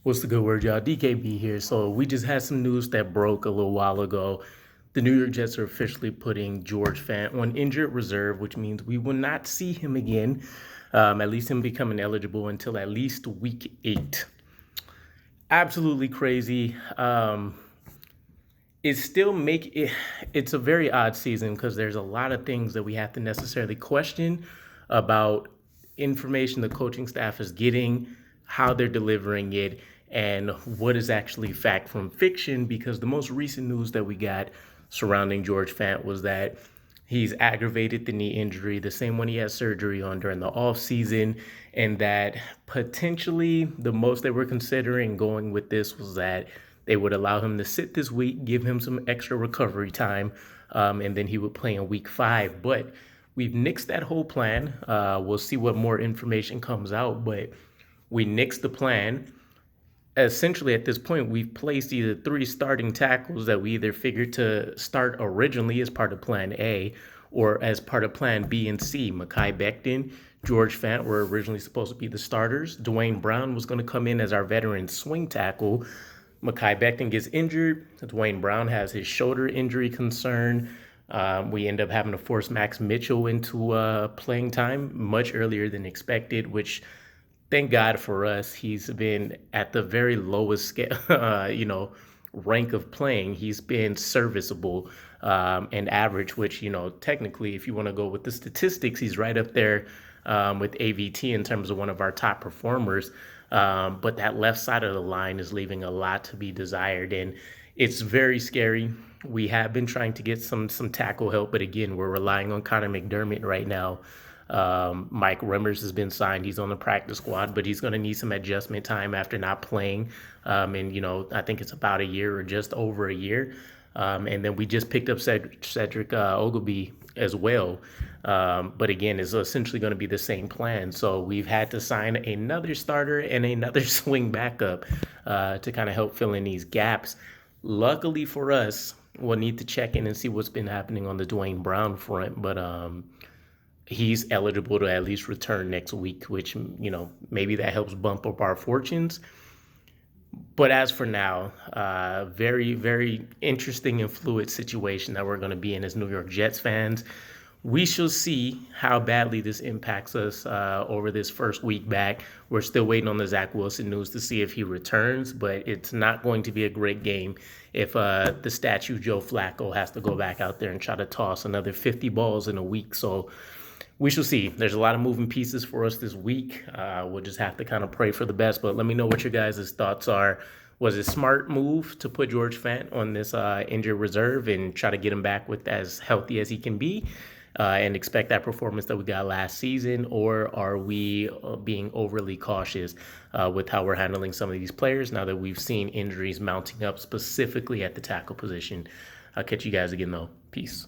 What's the good word, y'all? DKB here. So we just had some news that broke a little while ago. The New York Jets are officially putting George Fant on injured reserve, which means we will not see him again, at least him becoming eligible until at least week 8. Absolutely crazy. It's a very odd season because there's a lot of things that we have to necessarily question about information the coaching staff is getting, how they're delivering it, and what is actually fact from fiction. Because the most recent news that we got surrounding George Fant was that he's aggravated the knee injury, the same one he had surgery on during the offseason, and that potentially the most they were considering going with this was that they would allow him to sit this week, give him some extra recovery time, and then he would play in week 5. But we've nixed that whole plan. We'll see what more information comes out, but we nixed the plan. Essentially, at this point, we've placed either 3 starting tackles that we either figured to start originally as part of Plan A or as part of Plan B and C. Mekhi Becton, George Fant were originally supposed to be the starters. Dwayne Brown was going to come in as our veteran swing tackle. Mekhi Becton gets injured. Dwayne Brown has his shoulder injury concern. We end up having to force Max Mitchell into playing time much earlier than expected, which thank God for us. He's been at the very lowest scale, rank of playing. He's been serviceable and average, which, technically, if you want to go with the statistics, he's right up there with AVT in terms of one of our top performers. But that left side of the line is leaving a lot to be desired, and it's very scary. We have been trying to get some tackle help, but again, we're relying on Connor McDermott right now. Mike Remmers has been signed. He's on the practice squad, but he's going to need some adjustment time after not playing. I think it's about a year or just over a year. And then we just picked up Cedric Ogilvie as well. But again, it's essentially going to be the same plan. So we've had to sign another starter and another swing backup to kind of help fill in these gaps. Luckily for us, we'll need to check in and see what's been happening on the Dwayne Brown front. But he's eligible to at least return next week, which, maybe that helps bump up our fortunes. But as for now, very, very interesting and fluid situation that we're going to be in as New York Jets fans. We shall see how badly this impacts us over this first week back. We're still waiting on the Zach Wilson news to see if he returns, but it's not going to be a great game if the statue Joe Flacco has to go back out there and try to toss another 50 balls in a week. So we shall see. There's a lot of moving pieces for us this week. We'll just have to kind of pray for the best. But let me know what your guys' thoughts are. Was it a smart move to put George Fant on this injured reserve and try to get him back with as healthy as he can be and expect that performance that we got last season? Or are we being overly cautious with how we're handling some of these players now that we've seen injuries mounting up specifically at the tackle position? I'll catch you guys again, though. Peace.